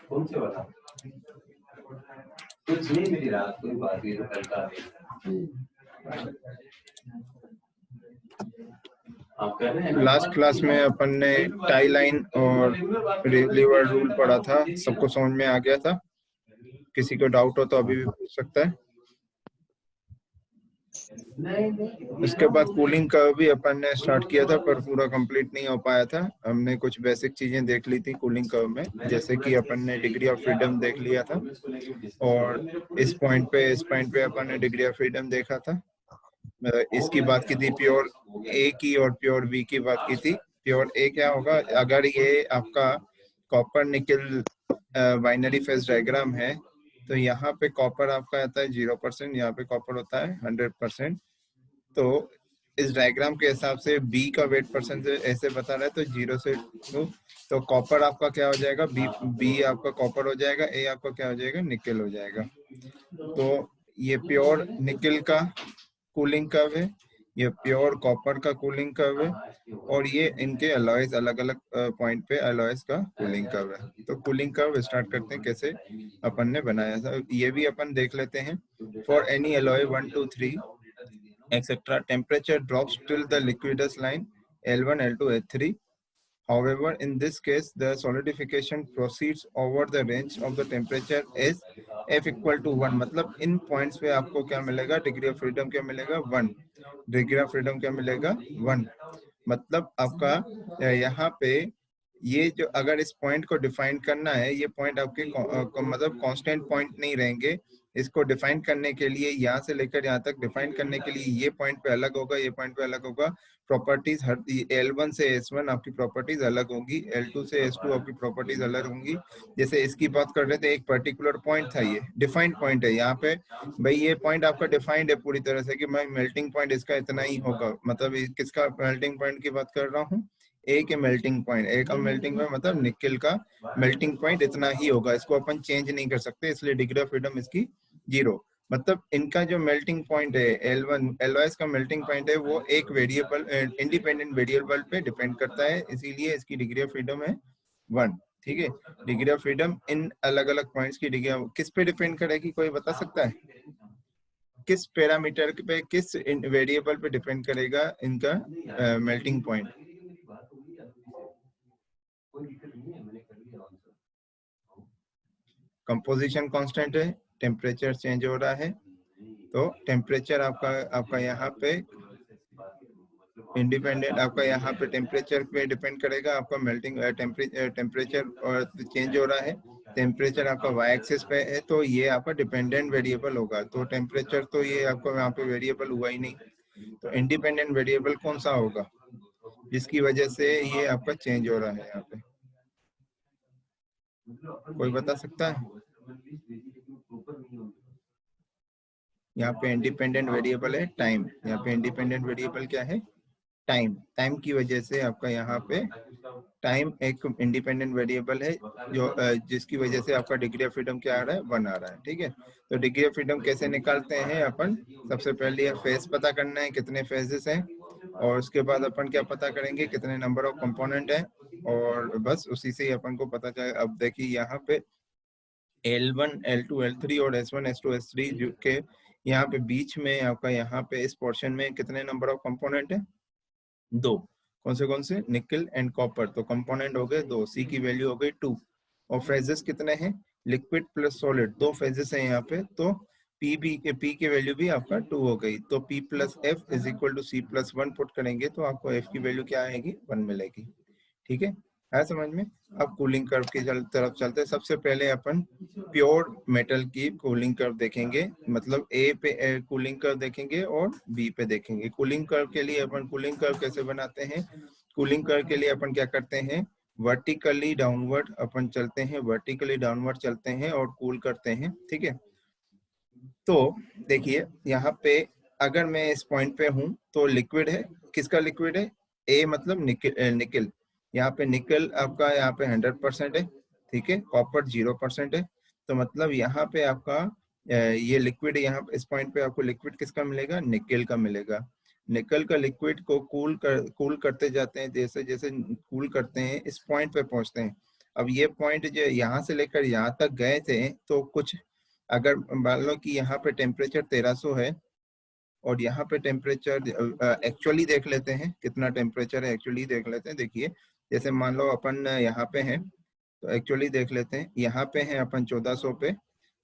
कौन से वाला? कुछ नहीं मिली रात कोई बात नहीं, तो कल का लास्ट क्लास में अपन ने टाई लाइन और लीवर रूल पढ़ा था, सबको समझ में आ गया था? किसी को डाउट हो तो अभी भी पूछ सकता है। उसके बाद कूलिंग का भी अपन ने स्टार्ट किया था, पर पूरा कंप्लीट नहीं हो पाया था। हमने कुछ बेसिक चीजें देख ली थी कूलिंग कर्व में, जैसे कि अपन ने डिग्री ऑफ फ्रीडम देख लिया था, और इस पॉइंट पे अपन ने डिग्री ऑफ फ्रीडम देखा था। इसकी बात की थी प्योर ए की और प्योर बी की बात की थी। प्योर ए क्या होगा, अगर ये आपका copper nickel binary phase diagram है, तो यहाँ पे कॉपर आपका आता है 0%, यहाँ पे कॉपर होता है 100%। तो इस डायग्राम के हिसाब से बी का वेट परसेंट ऐसे बता रहा है, तो 0 से 2, तो कॉपर आपका क्या हो जाएगा, बी आपका कॉपर हो जाएगा, ए आपका क्या हो जाएगा, निकल हो जाएगा। तो ये प्योर निकल का कूलिंग कर्व है, ये प्योर कॉपर का कूलिंग कर्व है, और ये इनके अलॉयज अलग अलग पॉइंट पे अलॉयज का कूलिंग कर्व है। तो कूलिंग कर्व स्टार्ट करते हैं कैसे अपन ने बनाया था, ये भी अपन देख लेते हैं। For any alloy 1 2 3 etc. temperature drops till the liquidus line L1 L2 H3. However, in this case, the solidification proceeds over the range of the temperature is F equal to 1. मतलब इन पॉइंट्स पे आपको क्या मिलेगा, degree of freedom क्या मिलेगा, 1। Degree of freedom क्या मिलेगा, 1। मतलब आपका यहाँ पे ये जो अगर इस पॉइंट को डिफाइन करना है, ये पॉइंट आपके मतलब कांस्टेंट पॉइंट नहीं रहेंगे। इसको डिफाइन करने के लिए, यहाँ से लेकर यहाँ तक डिफाइन करने के लिए, ये पॉइंट पे अलग होगा, ये पॉइंट पे अलग होगा। प्रॉपर्टीज हर L1 से S1 आपकी प्रॉपर्टीज अलग होंगी, L2 से S2 आपकी प्रॉपर्टीज अलग होंगी। जैसे इसकी बात कर रहे थे, एक पर्टिकुलर पॉइंट था, ये डिफाइंड पॉइंट है। यहाँ पे भाई ये पॉइंट आपका डिफाइंड है पूरी तरह से कि मैं मेल्टिंग पॉइंट इसका इतना ही होगा। मतलब किसका मेल्टिंग पॉइंट की बात कर रहा हूँ, ए के मेल्टिंग पॉइंट, ए का मेल्टिंग पॉइंट मतलब निकल का मेल्टिंग पॉइंट इतना ही होगा, इसको अपन चेंज नहीं कर सकते, इसलिए डिग्री ऑफ फ्रीडम इसकी 0। मतलब इनका जो मेल्टिंग पॉइंट है L1 LOS का मेल्टिंग पॉइंट है, वो एक वेरिएबल इंडिपेंडेंट वेरिएबल पे डिपेंड करता है, इसीलिए इसकी डिग्री ऑफ फ्रीडम है 1। ठीक है, डिग्री ऑफ फ्रीडम इन अलग अलग पॉइंट्स की डिग्री किस पे डिपेंड करेगी, कोई बता सकता है? किस पैरामीटर पे, किस वेरिएबल पे डिपेंड करेगा इनका मेल्टिंग पॉइंट? कंपोजिशन कांस्टेंट है, टेम्परेचर चेंज हो रहा है, तो टेम्परेचर आपका यहाँ पे इंडिपेंडेंट, आपका यहाँ पे टेम्परेचर पे डिपेंड करेगा। आपका मेल्टिंग टेम्परेचर और चेंज हो रहा है, टेम्परेचर आपका वाई एक्सिस पे है, तो ये आपका डिपेंडेंट वेरिएबल होगा। तो टेम्परेचर तो ये आपको यहाँ पे वेरिएबल हुआ ही नहीं, तो इंडिपेंडेंट वेरिएबल कौन सा होगा जिसकी वजह से ये आपका चेंज हो रहा है? यहाँ पे कोई बता सकता है? यहाँ पे इंडिपेंडेंट वेरिएबल है टाइम। यहाँ पे इंडिपेंडेंट वेरिएबल क्या है, टाइम। टाइम की वजह से आपका यहाँ पे टाइम एक इंडिपेंडेंट वेरिएबल है, जो जिसकी वजह से आपका डिग्री ऑफ फ्रीडम क्या आ रहा है, 1 आ रहा है। ठीक है, तो डिग्री ऑफ फ्रीडम कैसे निकालते हैं अपन? सबसे पहले फेज पता करना है, कितने फेजेस हैं, और उसके बाद अपन क्या पता करेंगे, कितने नंबर ऑफ कंपोनेंट है, और बस उसी से ही अपन को पता चले। अब देखिए यहाँ पे L1 L2 L3 और S1 S2 S3 जो के यहाँ पे बीच में आपका यहाँ पे इस पोर्शन में कितने नंबर ऑफ कंपोनेंट है, 2। कौन से निकल एंड कॉपर, तो कंपोनेंट हो गए 2, सी की वैल्यू हो गई 2, और फेजेस कितने हैं, लिक्विड प्लस सॉलिड, 2 फेजेस हैं यहाँ पे, तो पी की वैल्यू भी आपका 2 हो गई। तो P plus F is equal to C plus 1 put करेंगे तो आपको एफ की वैल्यू क्या आएगी, 1 मिलेगी। ठीक है समझ में? अब कूलिंग कर्व की तरफ चलते हैं। सबसे पहले अपन प्योर मेटल की कूलिंग कर्व देखेंगे, मतलब ए पे कूलिंग कर्व देखेंगे और बी पे देखेंगे। कूलिंग कर्व के लिए अपन कूलिंग कर्व कैसे बनाते हैं? कूलिंग कर्व के लिए अपन क्या करते हैं, वर्टिकली डाउनवर्ड अपन चलते हैं, वर्टिकली डाउनवर्ड चलते हैं और कूल करते हैं। ठीक है, तो देखिए यहाँ पे अगर मैं इस पॉइंट पे हूँ तो लिक्विड है, किसका लिक्विड है, ए मतलब निकल। यहाँ पे निकल आपका यहाँ पे 100% है, ठीक है, कॉपर 0% है, तो मतलब यहाँ पे आपका ये लिक्विड, यहाँ इस पॉइंट पे आपको लिक्विड किसका मिलेगा, निकल का मिलेगा। निकल का लिक्विड को कूल करते जाते हैं, जैसे जैसे कूल करते हैं इस पॉइंट पे पहुंचते हैं। अब ये पॉइंट जो यहाँ से लेकर यहाँ तक गए थे, तो कुछ अगर मान लो कि यहाँ पे टेम्परेचर 1300 है और यहाँ पे टेम्परेचर एक्चुअली देख लेते हैं कितना टेम्परेचर है, एक्चुअली देख लेते हैं। देखिए जैसे मान लो अपन यहाँ पे हैं, तो एक्चुअली देख लेते हैं। यहाँ पे हैं अपन 1400 पे,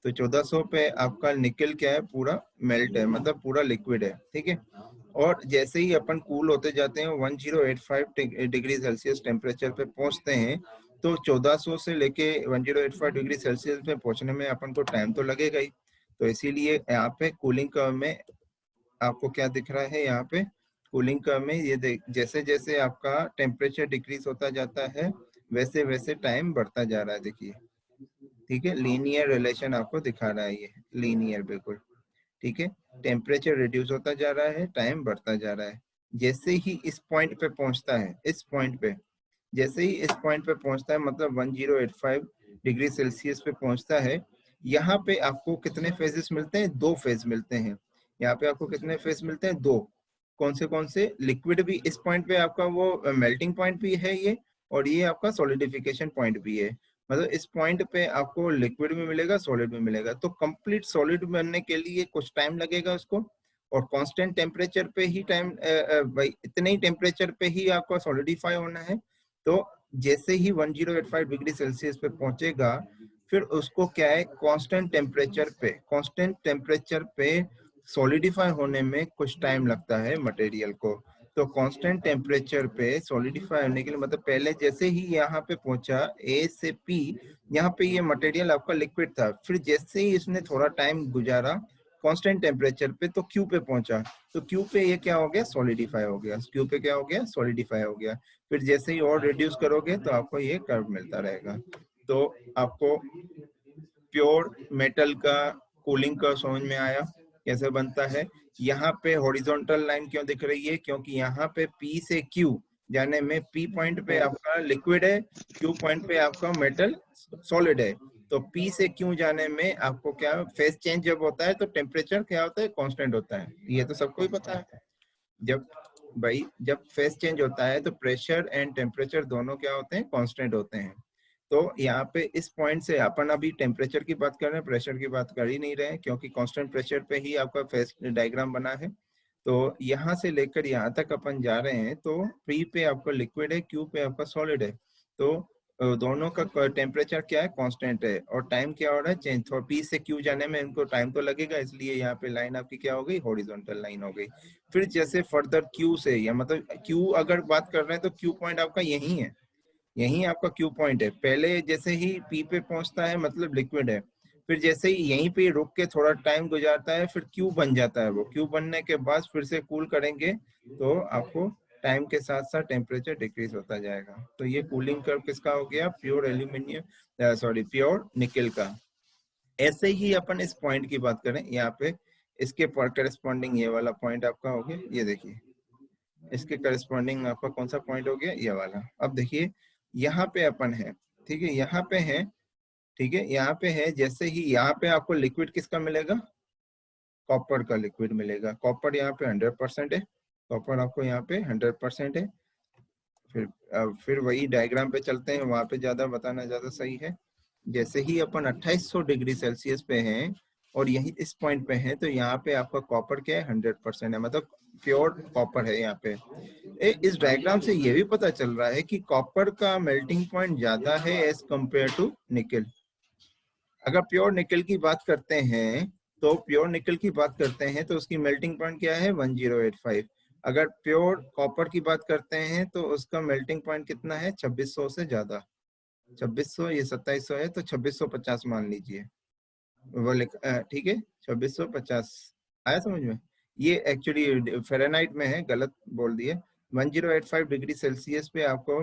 तो 1400 पे आपका निकल क्या है, पूरा मेल्ट है, मतलब पूरा लिक्विड है, ठीक है। और जैसे ही अपन कूल होते जाते हैं 1085 डिग्री सेल्सियस टेम्परेचर पे पहुंचते हैं, तो 1400 से लेके 1085 डिग्री सेल्सियस पे पहुंचने में अपन को टाइम तो लगेगा ही। तो इसीलिए यहाँ पे कूलिंग कर्व में आपको क्या दिख रहा है, यहाँ पे कूलिंग कर्व में ये जैसे जैसे आपका टेम्परेचर डिक्रीज होता जाता है वैसे वैसे टाइम बढ़ता जा रहा है। देखिए ठीक है, लीनियर रिलेशन आपको दिखा रहा है, ये लीनियर बिल्कुल ठीक है। टेम्परेचर रिड्यूस होता जा रहा है, टाइम बढ़ता जा रहा है। जैसे ही इस पॉइंट पे पहुंचता है, इस पॉइंट पे जैसे ही इस पॉइंट पे पहुंचता है, मतलब 1085 डिग्री सेल्सियस पे पहुंचता है, यहाँ पे आपको कितने फेजेस मिलते हैं, 2 फेज मिलते हैं। यहाँ पे आपको कितने फेज मिलते हैं, 2। कौन से लिक्विड भी इस पॉइंट पे आपका वो मेल्टिंग पॉइंट भी है ये, और ये आपका सॉलिडिफिकेशन पॉइंट भी है। मतलब इस पॉइंट पे आपको लिक्विड भी मिलेगा, सॉलिड भी मिलेगा। तो कंप्लीट सॉलिड बनने के लिए कुछ टाइम लगेगा उसको, और कांस्टेंट टेम्परेचर पे ही टाइम, भाई इतने ही टेम्परेचर पे ही आपको सॉलिडिफाई होना है। तो जैसे ही 1085 डिग्री सेल्सियस पे पहुंचेगा, फिर उसको क्या है, कांस्टेंट टेम्परेचर पे सॉलिडिफाई होने में कुछ टाइम लगता है मटेरियल को। तो कांस्टेंट टेम्परेचर पे सॉलिडिफाई होने के लिए, मतलब पहले जैसे ही यहाँ पे पहुंचा ए से पी, यहाँ पे ये मटेरियल आपका लिक्विड था, फिर जैसे ही इसने थोड़ा टाइम गुजारा कांस्टेंट टेम्परेचर पे, तो क्यू पे पहुंचा, तो क्यू पे ये क्या हो गया, सॉलिडिफाई हो गया। क्यू पे क्या हो गया, सॉलिडिफाई हो गया। फिर जैसे ही और रिड्यूस करोगे तो आपको ये कर्व मिलता रहेगा। तो आपको प्योर मेटल का कूलिंग का समझ में आया कैसे बनता है। यहाँ पे हॉरिजॉन्टल लाइन क्यों दिख रही है, क्योंकि यहाँ पे P से Q जाने में P पॉइंट पे आपका लिक्विड है, Q पॉइंट पे आपका मेटल सॉलिड है। तो P से Q जाने में आपको क्या, फेज चेंज जब होता है तो टेम्परेचर क्या होता है, कांस्टेंट होता है। ये तो सबको ही पता है। जब फेज चेंज होता है तो प्रेशर एंड टेम्परेचर दोनों क्या होते हैं, कांस्टेंट होते हैं। तो यहाँ पे इस पॉइंट से अपन अभी टेम्परेचर की बात कर रहे हैं, प्रेशर की बात कर ही नहीं रहे हैं, क्योंकि कांस्टेंट प्रेशर पे ही आपका फेज डायग्राम बना है। तो यहाँ से लेकर यहाँ तक अपन जा रहे हैं, तो P पे आपका लिक्विड है, Q पे आपका सॉलिड है। तो दोनों का टेम्परेचर क्या है, कांस्टेंट है, और टाइम क्या हो रहा है, चेंज। तो P से Q जाने में इनको टाइम तो लगेगा, इसलिए यहाँ पे लाइन आपकी क्या हो गई, हॉरिजॉन्टल लाइन हो गई। फिर जैसे फर्दर Q से, या मतलब Q अगर बात कर रहे हैं तो Q पॉइंट आपका यही है, यही आपका क्यू पॉइंट है। पहले जैसे ही पी पे पहुंचता है मतलब लिक्विड है, फिर जैसे ही यहीं पे रुक के थोड़ा टाइम गुजारता है, फिर क्यू बन जाता है। वो क्यू बनने के बाद फिर से कूल करेंगे, तो आपको टाइम के साथ साथ टेम्परेचर डिक्रीज होता जाएगा। तो ये कूलिंग कर्व किसका हो गया, प्योर एल्यूमिनियम, सॉरी प्योर निकल का। ऐसे ही अपन इस पॉइंट की बात करें, यहाँ पे इसके करस्पॉन्डिंग ये वाला पॉइंट आपका हो गया, ये देखिए इसके करस्पॉन्डिंग आपका कौन सा पॉइंट हो गया, ये वाला। अब देखिए यहाँ पे अपन है, ठीक है, यहाँ पे है, ठीक है, यहाँ पे है। जैसे ही यहाँ पे आपको लिक्विड किसका मिलेगा, कॉपर का लिक्विड मिलेगा। कॉपर यहाँ पे 100% है, कॉपर आपको यहाँ पे 100% है। फिर वही डायग्राम पे चलते हैं, वहां पे ज्यादा बताना ज्यादा सही है। जैसे ही अपन 2800 डिग्री सेल्सियस पे हैं और यही इस पॉइंट पे हैं, तो यहाँ पे आपका कॉपर क्या है, 100% है, मतलब प्योर कॉपर है यहाँ पे। इस डायग्राम से ये भी पता चल रहा है कि कॉपर का मेल्टिंग पॉइंट ज्यादा है एज कंपेयर टू निकल। अगर प्योर निकल की बात करते हैं, तो प्योर निकल की बात करते हैं तो उसकी मेल्टिंग पॉइंट क्या है, 1085। अगर प्योर कॉपर की बात करते हैं तो उसका मेल्टिंग पॉइंट कितना है, 2600 से ज्यादा। 2600, ये 2700 है, तो 2650 मान लीजिए। वो ठीक है, 2650 आया समझ में। ये एक्चुअली फ़ारेनहाइट में है, गलत बोल दिए। 1085 डिग्री सेल्सियस पे आपको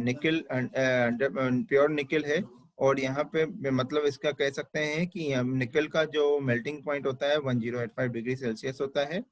निकल, प्योर निकल है। और यहाँ पे मतलब इसका कह सकते हैं कि निकल का जो मेल्टिंग पॉइंट होता है 1085 डिग्री सेल्सियस होता है।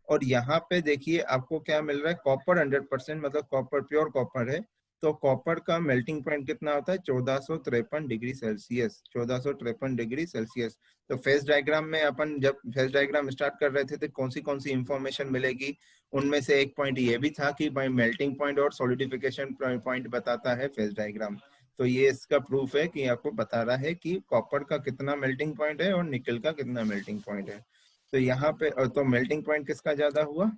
और यहाँ पे देखिए आपको क्या मिल रहा है, कॉपर 100%, मतलब कॉपर प्योर कॉपर है, तो कॉपर का मेल्टिंग पॉइंट कितना होता है 1453 डिग्री सेल्सियस, 1453 डिग्री सेल्सियस। तो फेज डायग्राम में अपन जब फेज डायग्राम स्टार्ट कर रहे थे तो कौन सी इंफॉर्मेशन मिलेगी, उनमें से एक पॉइंट ये भी था कि भाई मेल्टिंग पॉइंट और सॉलिडिफिकेशन पॉइंट बताता है फेज डायग्राम। तो ये इसका प्रूफ है कि आपको बता रहा है कि कॉपर का कितना मेल्टिंग पॉइंट है और निकल का कितना मेल्टिंग पॉइंट है। तो यहाँ पे तो मेल्टिंग पॉइंट किसका ज्यादा हुआ,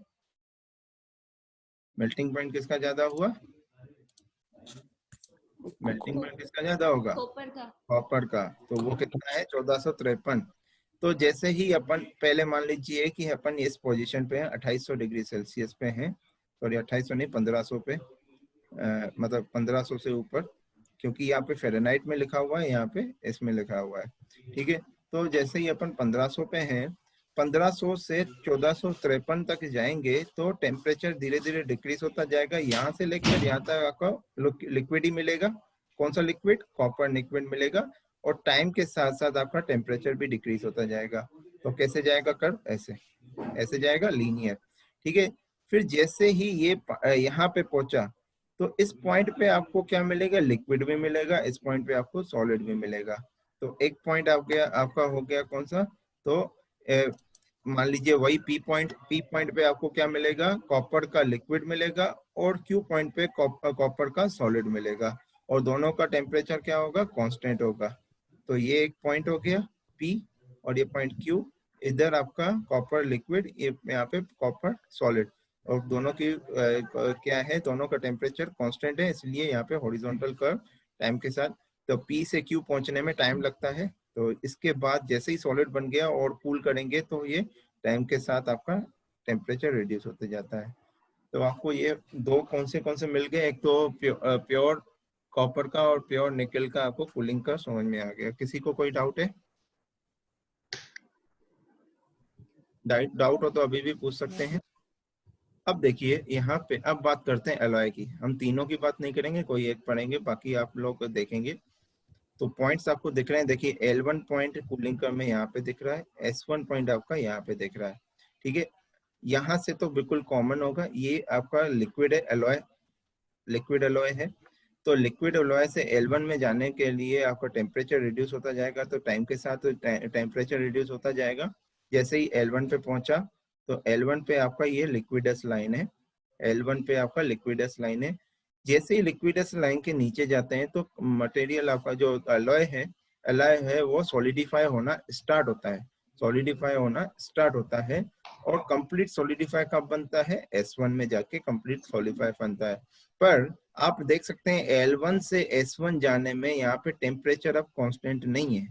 मेल्टिंग पॉइंट किसका ज्यादा हुआ, मेल्टिंग पॉइंट किसका ज्यादा होगा, कॉपर का। कॉपर का। तो वो कितना है 1453। तो जैसे ही अपन पहले मान लीजिए कि अपन इस पोजीशन पे हैं 2800 डिग्री सेल्सियस पे हैं, सॉरी 2800 नहीं 1500 पे, मतलब 1500 से ऊपर, क्योंकि यहाँ पे फ़ारेनहाइट में लिखा हुआ है, यहाँ पे इसमें लिखा हुआ है, ठीक है। तो जैसे ही अपन 1500 पे हैं, 1500 से 1453 तक जाएंगे तो टेम्परेचर धीरे धीरे डिक्रीज होता जाएगा। यहाँ से लेकर यहाँ तक आपको लिक्विड ही मिलेगा। कौन सा लिक्विड, कॉपर लिक्विड मिलेगा। और टाइम के साथ साथ आपका टेम्परेचर भी डिक्रीज होता जाएगा। तो कैसे जाएगा कर्व, ऐसे ऐसे जाएगा लीनियर, ठीक है। फिर जैसे ही ये यहाँ पे पहुंचा तो इस पॉइंट पे आपको क्या मिलेगा, लिक्विड भी मिलेगा, इस पॉइंट पे आपको सॉलिड भी मिलेगा। तो एक पॉइंट आपका हो गया कौन सा, तो मान लीजिए वही पी पॉइंट पे आपको क्या मिलेगा, कॉपर का लिक्विड मिलेगा, और क्यू पॉइंट पे कॉपर का सॉलिड मिलेगा, और दोनों का टेम्परेचर क्या होगा, कांस्टेंट होगा। तो ये एक पॉइंट हो गया पी, और ये पॉइंट क्यू, इधर आपका कॉपर लिक्विड, ये यहाँ पे कॉपर सॉलिड, और दोनों की क्या है, दोनों का टेम्परेचर कांस्टेंट है, इसलिए यहाँ पे हॉरिजॉन्टल कर्व टाइम के साथ। तो पी से क्यू पहुंचने में टाइम लगता है, तो इसके बाद जैसे ही सॉलिड बन गया और कूल करेंगे तो ये टाइम के साथ आपका टेम्परेचर रिड्यूस होते जाता है। तो आपको ये दो कौन से मिल गए, एक तो प्योर कॉपर का और प्योर निकल का आपको कूलिंग का समझ में आ गया। किसी को कोई डाउट है, डाउट हो तो अभी भी पूछ सकते हैं। अब देखिए यहाँ पे अब बात करते हैं एलॉय की। हम तीनों की बात नहीं करेंगे, कोई एक पढ़ेंगे, बाकी आप लोग देखेंगे। तो पॉइंट्स आपको दिख रहे हैं, देखिए L1 पॉइंट कूलिंग कर्व में यहाँ पे दिख रहा है, S1 पॉइंट आपका यहाँ पे दिख रहा है, ठीक है। यहाँ से तो बिल्कुल कॉमन होगा, ये आपका लिक्विड है, एलॉय, लिक्विड एलॉय है। तो लिक्विड एलॉय से L1 में जाने के लिए आपका टेम्परेचर रिड्यूस होता जाएगा, तो टाइम के साथ टेम्परेचर रिड्यूस होता जाएगा। जैसे ही L1 पे पहुंचा तो L1 पे आपका ये लिक्विडस लाइन है, L1 पे आपका लिक्विडस लाइन है। जैसे ही लिक्विडस लाइन के नीचे जाते हैं तो मटेरियल आपका जो एलॉय है वो सॉलिडिफाई होना स्टार्ट होता है, सॉलिडिफाई होना स्टार्ट होता है। और कंप्लीट सॉलिडिफाई कब बनता है, S1 में जाके कंप्लीट सॉलिडिफाई बनता है। पर आप देख सकते हैं L1 से S1 जाने में यहाँ पे टेम्परेचर अब कांस्टेंट नहीं है,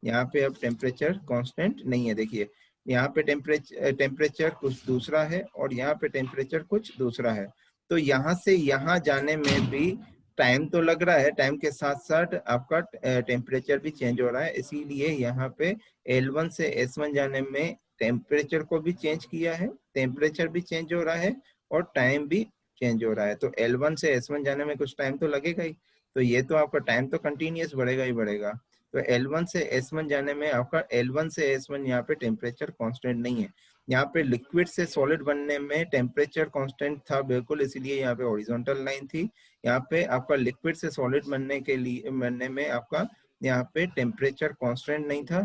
यहाँ पे अब टेम्परेचर कांस्टेंट नहीं है। देखिए यहाँ पे टेम्परेचर कुछ दूसरा है और यहाँ पे टेम्परेचर कुछ दूसरा है। तो यहाँ से यहाँ जाने में भी टाइम तो लग रहा है, टाइम के साथ साथ आपका टेम्परेचर भी चेंज हो रहा है। इसीलिए यहाँ पे L1 से S1 जाने में टेम्परेचर को भी चेंज किया है, टेम्परेचर भी चेंज हो रहा है और टाइम भी चेंज हो रहा है। तो L1 से S1 जाने में कुछ टाइम तो लगेगा ही, तो ये तो आपका टाइम तो कंटिन्यूस बढ़ेगा ही बढ़ेगा। तो L1 से S1 जाने में आपका L1 से S1 यहाँ पे टेम्परेचर कांस्टेंट नहीं है। यहाँ पे लिक्विड से सॉलिड बनने में टेम्परेचर कांस्टेंट था बिल्कुल, इसीलिए यहाँ पे हॉरिजॉन्टल लाइन थी। यहाँ पे आपका लिक्विड से सॉलिड बनने में आपका यहाँ पे टेम्परेचर कांस्टेंट नहीं था।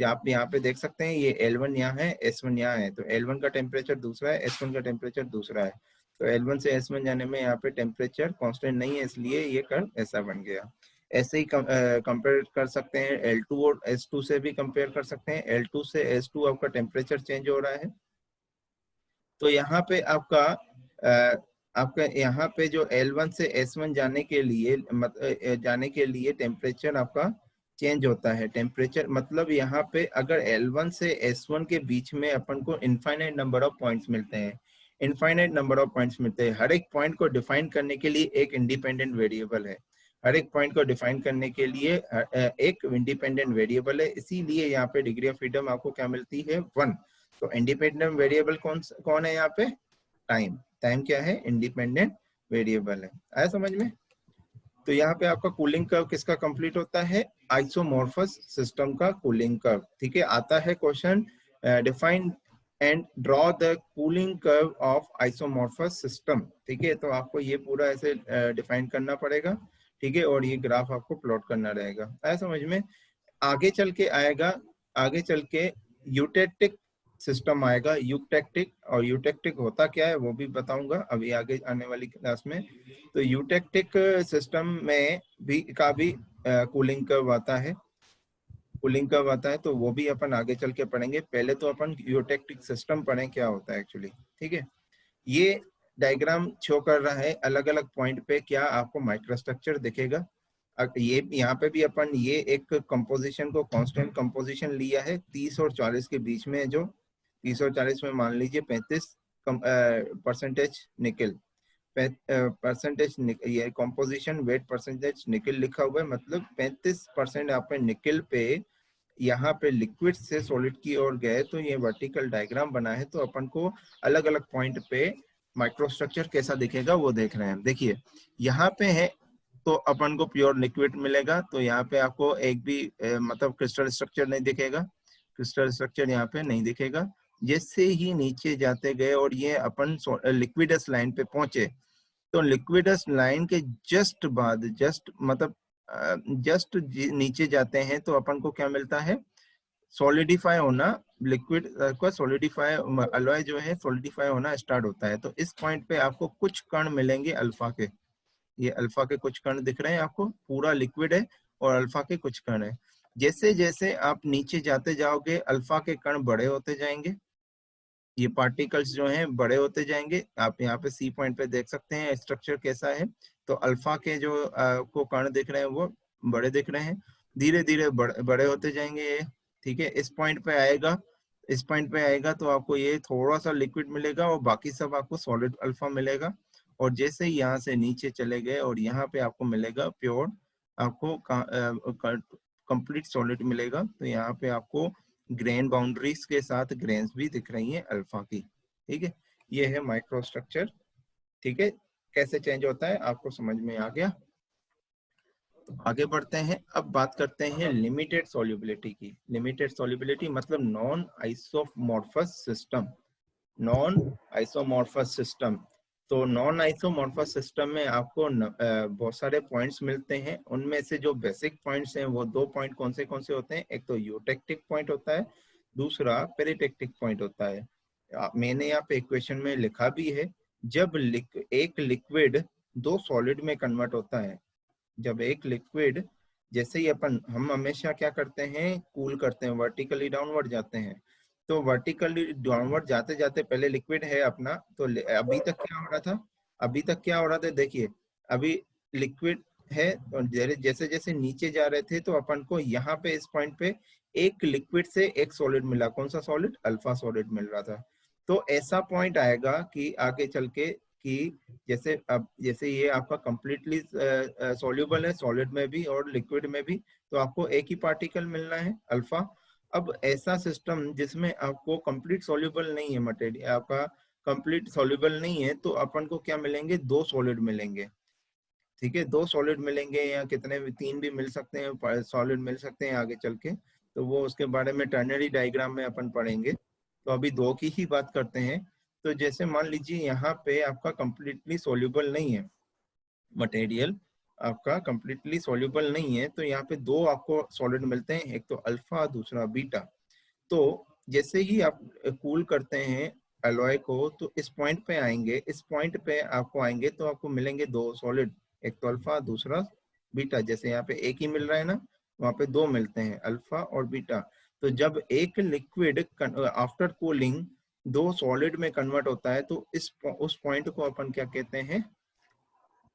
आप यहाँ पे देख सकते हैं ये L1 यहाँ है, S1 यहाँ है, तो L1 का टेम्परेचर दूसरा है, S1 का टेम्परेचर दूसरा है। तो L1 से S1 जाने में यहाँ पे टेम्परेचर कांस्टेंट नहीं है, इसलिए ये कर्व ऐसा बन गया। ऐसे ही कंपेयर कर सकते हैं L2 और S2 से भी कंपेयर कर सकते हैं। L2 से S2 आपका टेम्परेचर चेंज हो रहा है। तो यहाँ पे आपका यहाँ पे जो L1 से S1 जाने के लिए टेम्परेचर आपका चेंज होता है। टेम्परेचर मतलब यहाँ पे अगर L1 से S1 के बीच में अपन को इनफाइनाइट नंबर ऑफ पॉइंट्स मिलते हैं, इनफाइनाइट नंबर ऑफ पॉइंट्स मिलते हैं। हर एक पॉइंट को डिफाइन करने के लिए एक इंडिपेंडेंट वेरिएबल है, हर एक पॉइंट को डिफाइन करने के लिए एक इंडिपेंडेंट वेरिएबल है। इसीलिए यहाँ पे डिग्री ऑफ फ्रीडम आपको क्या मिलती है, 1। तो इंडिपेंडेंट वेरिएबल कौन है यहाँ पे, टाइम। टाइम क्या है, इंडिपेंडेंट वेरिएबल है। आया समझ में। तो यहाँ पे आपका कूलिंग कर्व किसका कंप्लीट होता है, आइसोमॉर्फस सिस्टम का कूलिंग कर्व, ठीक है। आता है question, define and draw the cooling curve of isomorphous system. ठीक है, तो आपको ये पूरा ऐसे डिफाइन करना पड़ेगा। ठीक है, और ये ग्राफ आपको प्लॉट करना रहेगा। आया समझ में? आगे चल के आएगा, आगे चल के यूटेक्टिक सिस्टम आएगा, यूटेक्टिक। और यूटेक्टिक होता क्या है वो भी बताऊंगा अभी आगे आने वाली क्लास में। तो यूटेक्टिक सिस्टम में भी कूलिंग कर्व आता है, कूलिंग कर्व आता है, तो वो भी अपन आगे चल के पढ़ेंगे। पहले तो अपन यूटेक्टिक सिस्टम पढ़ें क्या होता है एक्चुअली। ठीक है, ये डायग्राम शो कर रहा है अलग अलग पॉइंट पे क्या आपको माइक्रोस्ट्रक्चर दिखेगा। ये यहाँ पे भी अपन ये एक कंपोजिशन को कांस्टेंट कंपोजिशन लिया है 30 और 40 के बीच में, जो 30 और 40 में मान लीजिए 35% निकल, परसेंटेज ये कंपोजिशन वेट परसेंटेज निकल लिखा हुआ है, मतलब 35% आप पे निकल पे यहाँ पे लिक्विड से सॉलिड की ओर गए, तो ये वर्टिकल डायग्राम बना है। तो अपन को अलग अलग पॉइंट पे माइक्रोस्ट्रक्चर कैसा दिखेगा वो देख रहे हैं। देखिए यहाँ पे है तो अपन को प्योर लिक्विड मिलेगा, तो यहाँ पे आपको एक भी मतलब क्रिस्टल स्ट्रक्चर नहीं दिखेगा, क्रिस्टल स्ट्रक्चर यहाँ पे नहीं दिखेगा। जैसे ही नीचे जाते गए और ये अपन लिक्विडस लाइन पे पहुंचे, तो लिक्विडस लाइन के जस्ट बाद, जस्ट मतलब जस्ट नीचे जाते हैं तो अपन को क्या मिलता है, सॉलिडिफाई होना, लिक्विड का सॉलिडिफाई, अलॉय जो है सॉलिडिफाई होना स्टार्ट होता है। तो इस पॉइंट पे आपको कुछ कण मिलेंगे अल्फा के, ये अल्फा के कुछ कण दिख रहे हैं आपको, पूरा लिक्विड है और अल्फा के कुछ कण है। जैसे जैसे आप नीचे जाते जाओगे अल्फा के कण बड़े होते जाएंगे, ये पार्टिकल्स जो हैं बड़े होते जाएंगे। आप यहाँ पे सी पॉइंट पे देख सकते हैं स्ट्रक्चर कैसा है। तो अल्फा के जो को कण दिख रहे हैं वो बड़े दिख रहे हैं, धीरे धीरे बड़े होते जाएंगे ये। ठीक है, इस पॉइंट पे आएगा, इस पॉइंट पे आएगा तो आपको ये थोड़ा सा लिक्विड मिलेगा और बाकी सब आपको सॉलिड अल्फा मिलेगा। और जैसे ही यहाँ से नीचे चले गए और यहाँ पे आपको मिलेगा प्योर, आपको कंप्लीट सॉलिड मिलेगा। तो यहाँ पे आपको ग्रेन बाउंड्रीज के साथ ग्रेन्स भी दिख रही हैं अल्फा की। ठीक है, ये है माइक्रोस्ट्रक्चर। ठीक है, कैसे चेंज होता है आपको समझ में आ गया। आगे बढ़ते हैं, अब बात करते हैं लिमिटेड सॉल्युबिलिटी की। लिमिटेड सॉल्युबिलिटी मतलब non isomorphous system, non isomorphous system. तो नॉन आइसोमॉर्फस सिस्टम में आपको बहुत सारे पॉइंट्स मिलते हैं। उनमें से जो बेसिक पॉइंट्स हैं वो दो पॉइंट कौन से होते हैं, एक तो यूटेक्टिक पॉइंट होता है, दूसरा पेरिटेक्टिक पॉइंट होता है। मैंने यहाँ पे इक्वेशन में लिखा भी है, जब एक लिक्विड दो सॉलिड में कन्वर्ट होता है, जब एक लिक्विड, जैसे ही हम हमेशा क्या करते हैं, कूल करते हैं, वर्टिकली डाउनवर्ड जाते हैं। तो वर्टिकली डाउनवर्ड जाते जाते पहले लिक्विड है अपना, तो अभी तक क्या हो रहा था, अभी तक क्या हो रहा था, देखिए अभी लिक्विड है और जैसे जैसे नीचे जा रहे थे तो अपन को यहाँ पे इस पॉइंट पे एक लिक्विड से एक सॉलिड मिला। कौन सा सॉलिड? अल्फा सॉलिड मिल रहा था। तो ऐसा पॉइंट आएगा कि आगे चल के कि जैसे अब जैसे ये आपका कंप्लीटली सॉल्युबल है सॉलिड में भी और लिक्विड में भी, तो आपको एक ही पार्टिकल मिलना है अल्फा। अब ऐसा सिस्टम जिसमें आपको कंप्लीट सॉल्युबल नहीं है, मटेरियल आपका कंप्लीट सॉल्युबल नहीं है, तो अपन को क्या मिलेंगे, दो सॉलिड मिलेंगे। ठीक है, दो सॉलिड मिलेंगे या कितने भी, तीन भी मिल सकते हैं, सॉलिड मिल सकते हैं आगे चल के, तो वो उसके बारे में टर्नरी डायग्राम में अपन पढ़ेंगे। तो अभी दो की ही बात करते हैं। तो जैसे मान लीजिए यहाँ पे आपका कंप्लीटली सॉल्युबल नहीं है मटेरियल, आपका कंप्लीटली सॉल्युबल नहीं है, तो यहाँ पे दो आपको सॉलिड मिलते हैं, एक तो अल्फा दूसरा बीटा। तो जैसे ही आप कूल करते हैं एलॉय को, तो इस पॉइंट पे आएंगे, इस पॉइंट पे आपको आएंगे तो आपको मिलेंगे दो सॉलिड, एक तो अल्फा दूसरा बीटा। जैसे यहाँ पे एक ही मिल रहा है ना, वहाँ पे दो मिलते हैं, अल्फा और बीटा। तो जब एक लिक्विड आफ्टर कूलिंग दो सॉलिड में कन्वर्ट होता है, तो उस पॉइंट को अपन क्या कहते हैं,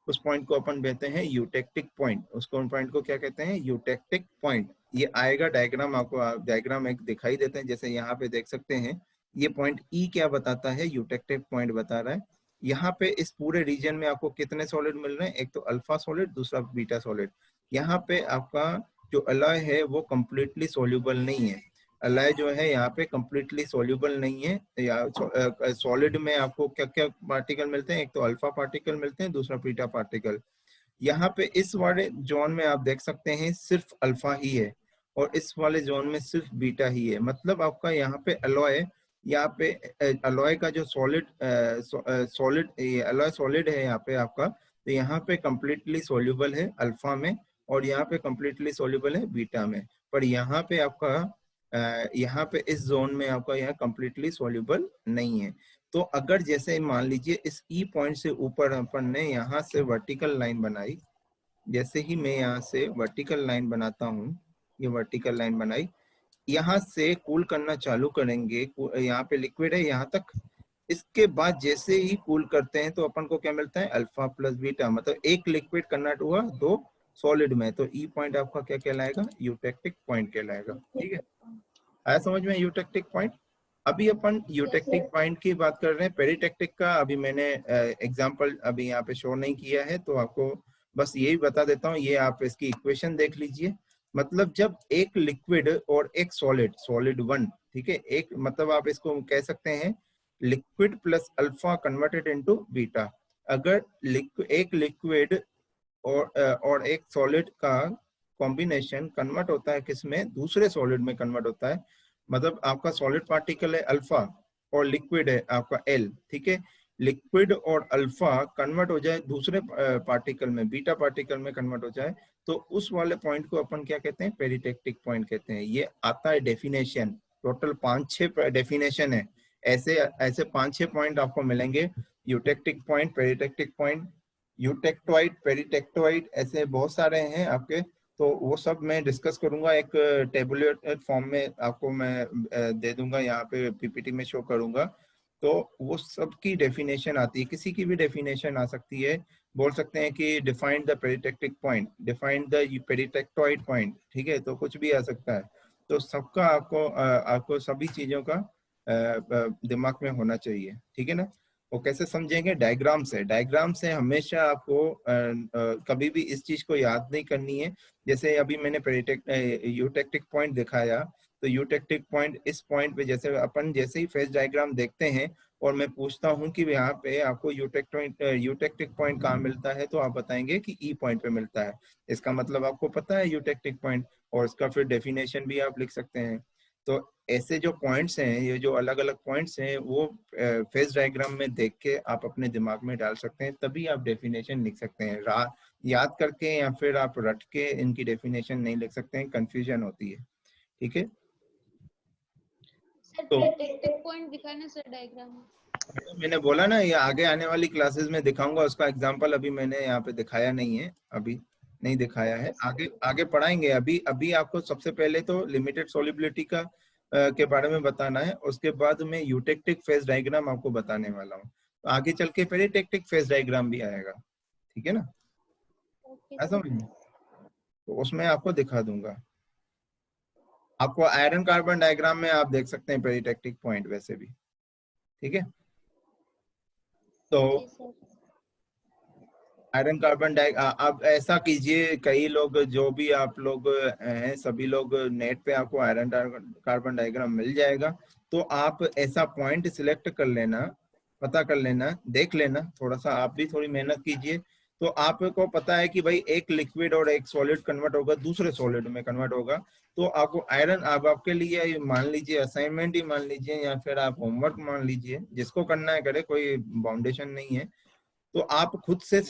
उस पॉइंट को अपन कहते हैं यूटेक्टिक पॉइंट। उसको पॉइंट को क्या कहते हैं, यूटेक्टिक पॉइंट। ये आएगा डायग्राम, आपको डायग्राम एक दिखाई देते हैं, जैसे यहाँ पे देख सकते हैं। ये पॉइंट ई क्या बताता है, यूटेक्टिक पॉइंट बता रहा है। यहाँ पे इस पूरे रीजन में आपको कितने सॉलिड मिल रहे हैं, एक तो अल्फा सॉलिड दूसरा बीटा सॉलिड। यहाँ पे आपका जो अलॉय है वो कंप्लीटली सोल्यूबल नहीं है, अलॉय जो है यहाँ पे कंप्लीटली सोल्यूबल नहीं है। या सॉलिड में आपको क्या क्या पार्टिकल मिलते हैं, एक तो अल्फा पार्टिकल मिलते हैं, दूसरा बीटा पार्टिकल। यहाँ पे इस वाले जोन में आप देख सकते हैं सिर्फ अल्फा ही है और इस वाले जोन में सिर्फ बीटा ही है। मतलब आपका यहाँ पे अलॉय यहाँ पे अलॉय का जो सॉलिड अलॉय सॉलिड है यहाँ पे आपका, तो यहाँ पे कंप्लीटली सॉल्युबल है अल्फा में, और यहाँ पे कंप्लीटली सॉल्युबल है बीटा में। पर यहाँ पे आपका यहाँ पे इस जोन में आपका यहाँ कंप्लीटली सॉल्युबल नहीं है। तो अगर जैसे मान लीजिए इस ई पॉइंट से ऊपर अपन ने यहाँ से वर्टिकल लाइन बनाई, जैसे ही मैं यहाँ से वर्टिकल लाइन बनाता हूँ, ये वर्टिकल लाइन बनाई, यहाँ से कूल करना चालू करेंगे, यहाँ पे लिक्विड है यहाँ तक, इसके बाद जैसे ही कूल करते हैं तो अपन को क्या मिलता है, अल्फा प्लस बीटा, मतलब एक लिक्विड कन्वर्ट हुआ दो सॉलिड में, तो ई पॉइंट आपका क्या कहलाएगा, यूटेक्टिक पॉइंट कहलाएगा। ठीक है, आया समझ में यूटेक्टिक पॉइंट। अभी अपन यूटेक्टिक पॉइंट की बात कर रहे हैं। पेरिटेक्टिक का अभी मैंने एग्जांपल अभी यहाँ पे शो नहीं किया है, तो आपको बस यही बता देता हूँ, ये आप इसकी इक्वेशन देख लीजिए। मतलब जब एक लिक्विड और एक सॉलिड वन, ठीक है, एक मतलब आप इसको कह सकते हैं liquid plus alpha converted into beta. अगर एक लिक्विड और एक सॉलिड का कॉम्बिनेशन कन्वर्ट होता है किसमें, दूसरे सॉलिड में कन्वर्ट होता है, मतलब आपका सॉलिड पार्टिकल है अल्फा और लिक्विड है आपका एल, ठीक है, लिक्विड और अल्फा कन्वर्ट हो जाए दूसरे पार्टिकल में, बीटा पार्टिकल में कन्वर्ट हो जाए, तो उस वाले पॉइंट को अपन क्या कहते हैं, पेरिटेक्टिक पॉइंट कहते हैं। ये आता है डेफिनेशन, टोटल 5-6 डेफिनेशन है, ऐसे ऐसे 5-6 पॉइंट आपको मिलेंगे, eutectic point, peritectic point, eutectoid, peritectoid, ऐसे बहुत सारे हैं आपके। तो वो सब मैं डिस्कस करूंगा, एक टेबुलर फॉर्म में आपको मैं दे दूंगा, यहाँ पे पीपीटी में शो करूंगा। तो वो सब की डेफिनेशन आती है, किसी की भी डेफिनेशन आ सकती है। बोल सकते हैं कि define the peritectic point, define the peritectoid point, ठीक है, तो कुछ भी आ सकता है। तो सबका आपको सभी चीजों का दिमाग में होना चाहिए, ठीक है ना। वो कैसे समझेंगे, डायग्राम से। डायग्राम से हमेशा आपको कभी भी इस चीज को याद नहीं करनी है। जैसे अभी मैंने यूटेक्टिक पॉइंट दिखाया, तो यूटेक्टिक पॉइंट इस पॉइंट पे, जैसे अपन जैसे ही फेज डायग्राम देखते हैं और मैं पूछता हूं कि यहाँ पे आपको यूटेक्टिक पॉइंट कहाँ मिलता है, तो आप बताएंगे कि ई पॉइंट पे मिलता है। इसका मतलब आपको पता है यूटेक्टिक पॉइंट, और इसका फिर डेफिनेशन भी आप लिख सकते हैं। तो ऐसे जो पॉइंट्स हैं, ये जो अलग अलग पॉइंट्स हैं, वो फेज डायग्राम में देख के आप अपने दिमाग में डाल सकते हैं, तभी आप डेफिनेशन लिख सकते हैं। याद करके या फिर आप रट के इनकी डेफिनेशन नहीं लिख सकते हैं, कंफ्यूजन होती है, ठीक है। सर तो पेरिटेक्टिक पॉइंट दिखाना सर डायग्राम में। मैंने बोला ना, ये आगे आने वाली क्लासेस में दिखाऊंगा, उसका एग्जांपल अभी मैंने यहाँ पे दिखाया नहीं है, अभी नहीं दिखाया है, आगे आगे पढ़ाएंगे। अभी अभी आपको सबसे पहले तो लिमिटेड सॉल्युबिलिटी का के बारे में बताना है, उसके बाद में यूटेक्टिक फेज डायग्राम आपको बताने वाला हूँ, तो आगे चल के पेरिटेक्टिक फेज डायग्राम भी आएगा, ठीक है ना, ऐसा समझ, तो उसमें आपको दिखा दूंगा। आपको आयरन कार्बन डायग्राम में आप देख सकते हैं पेरिटेक्टिक पॉइंट वैसे भी, ठीक है। तो आयरन कार्बन आप ऐसा कीजिए, कई लोग जो भी आप लोग हैं, सभी लोग नेट पे आपको आयरन कार्बन डायग्राम मिल जाएगा, तो आप ऐसा पॉइंट सिलेक्ट कर लेना, पता कर लेना, देख लेना, थोड़ा सा आप भी थोड़ी मेहनत कीजिए, तो आपको पता है कि भाई एक लिक्विड और एक सॉलिड कन्वर्ट होगा, दूसरे सॉलिड में कन्वर्ट होगा, तो आपको आयरन, आप आपके लिए मान लीजिए असाइनमेंट ही मान लीजिए, या फिर आप होमवर्क मान लीजिए, जिसको करना है करे, कोई बाउंडेशन नहीं है। तो आप खुद से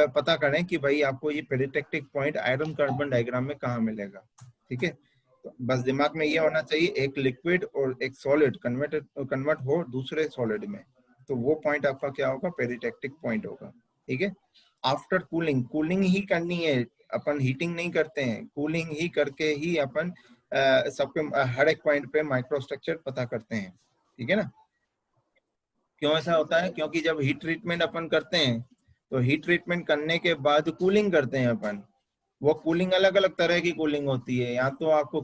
पता करें कि भाई आपको ये peritectic point iron carbon diagram में कहाँ मिलेगा, ठीक है। तो बस दिमाग में ये होना चाहिए, एक लिक्विड और एक सॉलिड कन्वर्ट हो दूसरे सॉलिड में, तो वो पॉइंट आपका क्या होगा, पेरिटेक्टिक पॉइंट होगा, ठीक है। आफ्टर कूलिंग, कूलिंग ही करनी है, अपन हीटिंग नहीं करते हैं, कूलिंग ही करके ही अपन सबके हर एक पॉइंट पे माइक्रोस्ट्रक्चर पता करते हैं, ठीक है ना। क्यों ऐसा होता है, क्योंकि जब हीट ट्रीटमेंट अपन करते हैं, तो हीट ट्रीटमेंट करने के बाद कूलिंग करते हैं अपन, वो कूलिंग अलग अलग तरह की कूलिंग होती है, या तो आपको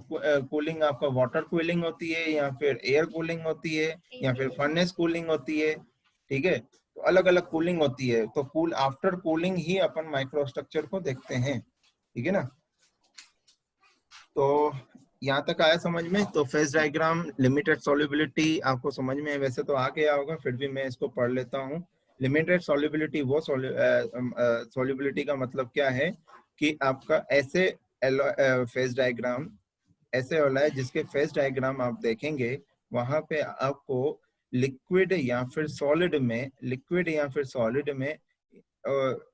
कूलिंग आपका वाटर कूलिंग होती है, या फिर एयर कूलिंग होती है, या फिर फर्नेस कूलिंग होती है, ठीक है। तो अलग अलग कूलिंग होती है, तो कूल आफ्टर कूलिंग ही अपन माइक्रोस्ट्रक्चर को देखते हैं, ठीक है ना। तो यहाँ तक आया समझ में। तो फेज डायग्राम, लिमिटेड सॉल्युबिलिटी आपको समझ में है, वैसे तो आ गया होगा, फिर भी मैं इसको पढ़ लेता हूँ। लिमिटेड सॉल्युबिलिटी, वो सॉल्युबिलिटी का मतलब क्या है कि आपका ऐसे फेज डायग्राम ऐसे वाला है जिसके फेज डायग्राम आप देखेंगे, वहां पे आपको लिक्विड या फिर सॉलिड में,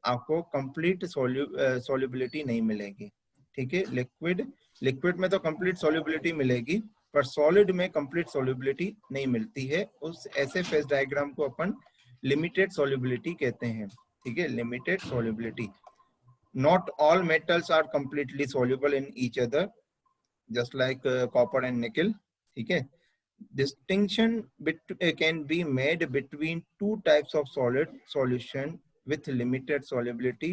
आपको कंप्लीट सॉल्युबिलिटी नहीं मिलेगी। ठीक है, लिक्विड में तो कंप्लीट सॉल्युबिलिटी मिलेगी, पर सॉलिड में कंप्लीट सॉल्युबिलिटी नहीं मिलती है। उस ऐसे फेज डायग्राम को अपन लिमिटेड सॉल्युबिलिटी कहते हैं। ठीक है, limited solubility. Not all metals are completely soluble in each other, just like copper and nickel. ठीक है, distinction can be made between two types of solid solution with limited solubility।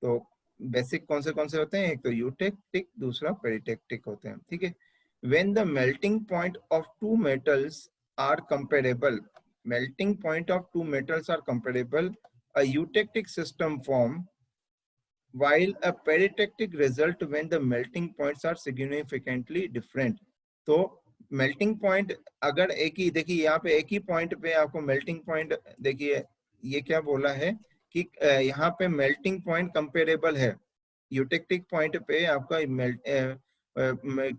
तो basic कौन से होते हैं? एक तो यूटेक्टिक, दूसरा पेरिटेक्टिक होते हैं। ठीक है, when the melting point of two metals are comparable, a eutectic system form, while a peritectic result when the melting points are significantly different। तो मेल्टिंग पॉइंट अगर एक ही, देखिए यहाँ पे एक ही पॉइंट पे आपको मेल्टिंग पॉइंट, देखिए ये क्या बोला है कि यहाँ पे मेल्टिंग पॉइंट कंपेरेबल है। यूटेक्टिक पॉइंट पे आपका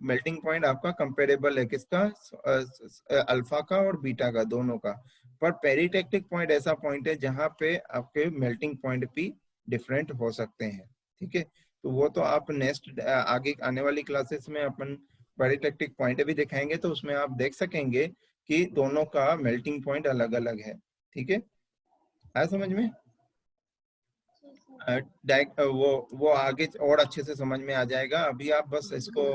मेल्टिंग पॉइंट आपका कंपेरेबल है, किसका? अल्फा का और बीटा का, दोनों का। पर पेरिटेक्टिक पॉइंट ऐसा पॉइंट है जहाँ पे आपके मेल्टिंग पॉइंट भी डिफरेंट हो सकते हैं। ठीक है, तो वो तो आप नेक्स्ट आगे आने वाली क्लासेस में अपन पेरिटेक्टिक पॉइंट भी दिखाएंगे, तो उसमें आप देख सकेंगे कि दोनों का मेल्टिंग पॉइंट अलग अलग है। ठीक है, आया समझ में? वो आगे और अच्छे से समझ में आ जाएगा। अभी आप बस इसको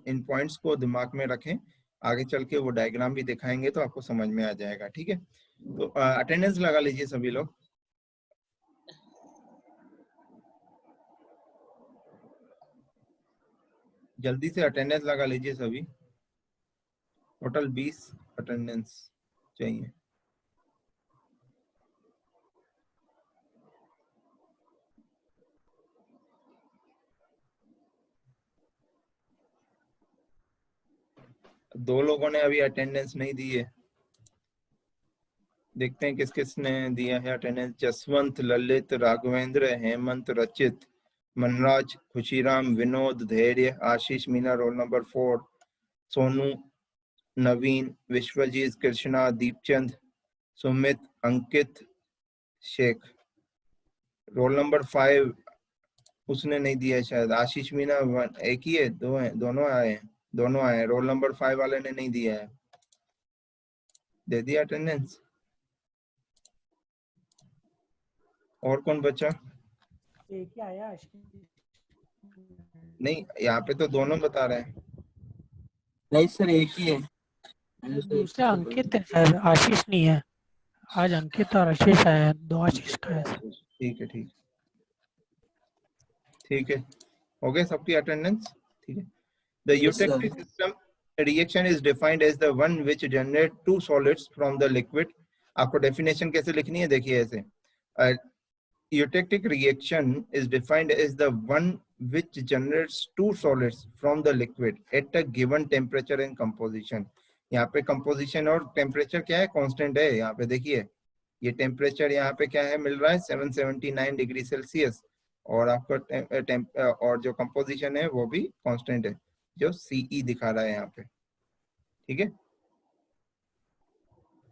इन पॉइंट्स को दिमाग में रखें, आगे चल के वो डायग्राम भी दिखाएंगे तो आपको समझ में आ जाएगा। ठीक है, तो अटेंडेंस लगा लीजिए सभी लोग। जल्दी से अटेंडेंस लगा लीजिए सभी। टोटल 20 अटेंडेंस चाहिए। दो लोगों ने अभी अटेंडेंस नहीं दी है, देखते हैं किस किस ने दिया है अटेंडेंस। जसवंत, ललित, राघवेंद्र, हेमंत, रचित, मनराज, खुशीराम, विनोद, धैर्य, आशीष मीना रोल नंबर 4, सोनू, नवीन, विश्वजीत, कृष्णा, दीपचंद, सुमित, अंकित, शेख। रोल नंबर 5 उसने नहीं दिया शायद। आशीष मीना एक ही है, दो है, दोनों आए हैं, दोनों आए हैं। रोल नंबर 5 वाले ने नहीं दिया है। दे दिया अटेंडेंस? और कौन बचा? एक ही आया। नहीं, यहाँ पे तो दोनों बता रहे हैं। नहीं सर, एक ही है। दूसरा अंकित है सर, आशीष नहीं है। आज अंकित और आशीष है, 2 आशीष का है। ठीक है, ठीक है, हो गए सबकी अटेंडेंस? ठीक है। The eutectic system reaction is defined as the one which generate two solids from the liquid। आपको डेफिनेशन कैसे लिखनी है? देखिए ऐसे, eutectic reaction is defined as the one which generates two solids from the liquid at a given temperature and composition। यहाँ पे composition और temperature क्या है? कांस्टेंट है। यहाँ पे देखिए, ये टेम्परेचर यहाँ पे क्या है मिल रहा है? 779 डिग्री सेल्सियस, और आपका और जो कंपोजिशन है वो भी कांस्टेंट है, जो CE दिखा रहा है यहाँ पे। ठीक है,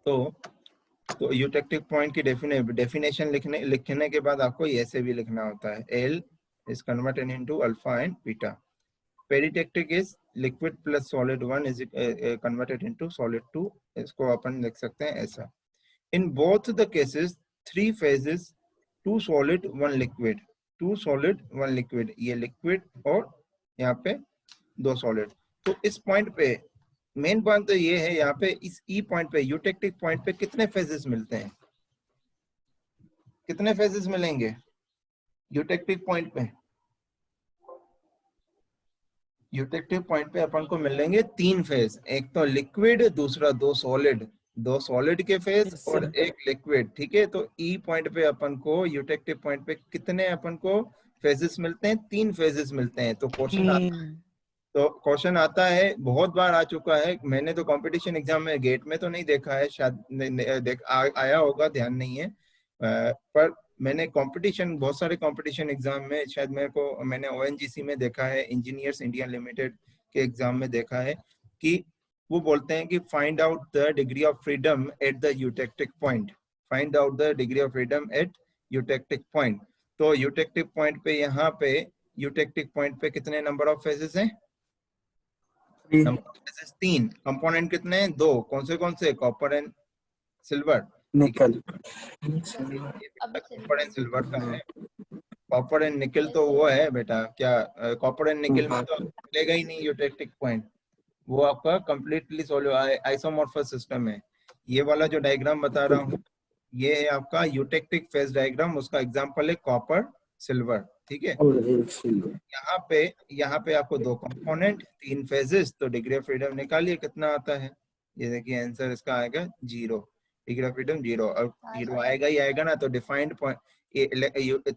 तो यूटेक्टिक पॉइंट की डेफिनेशन लिखने के बाद आपको ऐसे भी लिखना होता है, L is converted into alpha and beta। Peritectic is liquid plus solid 1 is converted into solid 2। इसको अपन लिख सकते हैं ऐसा। In both the cases 3 phases, 2 solid 1 liquid, 2 solid 1 liquid। ये लिक्विड और यहाँ पे 2 सॉलिड। तो इस पॉइंट पे मेन पॉइंट तो ये है, यहाँ पे इस ई पॉइंट पे, यूटेक्टिक पॉइंट पे कितने फेजेस मिलते हैं? कितने फेजेस मिलेंगे यूटेक्टिक पॉइंट पे? यूटेक्टिव पॉइंट पे अपन को मिलेंगे 3 फेज, एक तो लिक्विड, दूसरा 2 सॉलिड के फेज और एक लिक्विड। ठीक है, तो ई पॉइंट पे अपन को, यूटेक्टिव पॉइंट पे कितने अपन को फेजेस मिलते हैं? 3 फेजेस मिलते हैं। तो क्वेश्चन आता है, बहुत बार आ चुका है। मैंने तो कंपटीशन एग्जाम में गेट में तो नहीं देखा है, शायद आया होगा, ध्यान नहीं है, पर मैंने कंपटीशन, बहुत सारे कंपटीशन एग्जाम में, शायद मैंने ONGC में देखा है, इंजीनियर्स इंडिया लिमिटेड के एग्जाम में देखा है कि वो बोलते हैं कि find out the degree of freedom at the eutectic point, find out the degree of freedom at eutectic point. तो यूटेक्टिक पॉइंट पे, यहाँ पे यूटेक्टिक पॉइंट पे कितने नंबर ऑफ फेजेस हैं? Number of phases 3। कंपोनेंट कितने हैं? 2। कौन से? Copper and silver. Nickel. Copper and silver का है। कॉपर एंड निकल तो वो है बेटा, क्या कॉपर एंड निकल में तो मिलेगा ही नहीं यूटेक्टिक पॉइंट, वो आपका कंप्लीटली आइसोमॉर्फस सिस्टम है। ये वाला जो डायग्राम बता रहा हूँ ये है आपका यूटेक्टिक फेज डायग्राम, उसका एग्जांपल है कॉपर सिल्वर, ठीक है। यहाँ पे आपको 2 कंपोनेंट 3 फेजेस, तो डिग्री ऑफ फ्रीडम निकालिए कितना आता है। ये देखिए आंसर इसका आएगा 0, डिग्री ऑफ फ्रीडम 0। और 0 आएगा ही आएगा ना, तो डिफाइंड पॉइंट,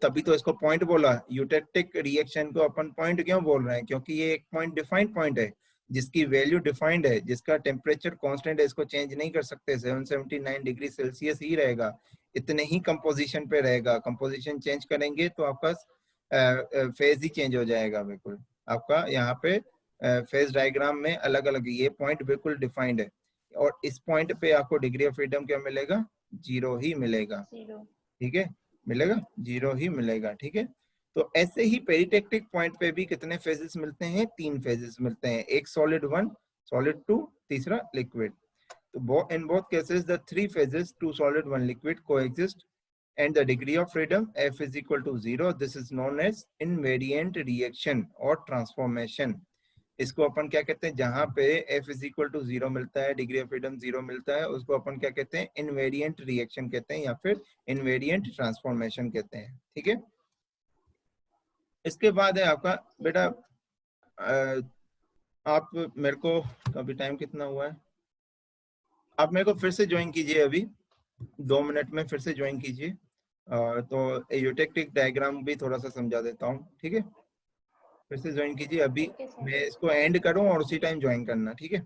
तभी तो इसको पॉइंट बोला। यूटेक्टिक रिएक्शन को अपन पॉइंट क्यों बोल रहे हैं? क्योंकि ये एक पॉइंट डिफाइंड पॉइंट है जिसकी वैल्यू डिफाइंड है, जिसका टेम्परेचर कांस्टेंट है, इसको चेंज नहीं कर सकते, 779 डिग्री सेल्सियस ही रहेगा, इतने ही कंपोजिशन पे रहेगा। कंपोजिशन चेंज करेंगे तो आपका फेज ही चेंज हो जाएगा बिल्कुल। आपका यहाँ पे फेज डायग्राम में अलग अलग ये पॉइंट बिल्कुल डिफाइंड है, और इस पॉइंट पे आपको डिग्री ऑफ फ्रीडम क्या मिलेगा? 0 ही मिलेगा, ठीक है, मिलेगा 0 ही मिलेगा, ठीक है। तो ऐसे ही पेरिटेक्टिक पॉइंट पे भी कितने फेजेस मिलते हैं? 3 फेजेस मिलते हैं, एक सॉलिड 1, सॉलिड 2, तीसरा लिक्विड। तो in both cases the 3 phases, 2 solid 1 liquid, coexist and the degree of freedom F is equal to 0. This is known as invariant reaction or transformation. इसको अपन क्या कहते हैं? जहां पे F is equal to 0 मिलता है, डिग्री ऑफ फ्रीडम 0 मिलता है, उसको अपन क्या कहते हैं? इनवेरिएंट रिएक्शन कहते हैं या फिर इनवेरिएंट ट्रांसफॉर्मेशन कहते हैं, ठीक है। इसके बाद है आपका बेटा, आप मेरे को, अभी टाइम कितना हुआ है? आप मेरे को फिर से ज्वाइन कीजिए, अभी 2 मिनट में फिर से ज्वाइन कीजिए। तो यूटेक्टिक डायग्राम भी थोड़ा सा समझा देता हूँ, ठीक है। फिर से ज्वाइन कीजिए, अभी मैं इसको एंड करूँ और उसी टाइम ज्वाइन करना, ठीक है।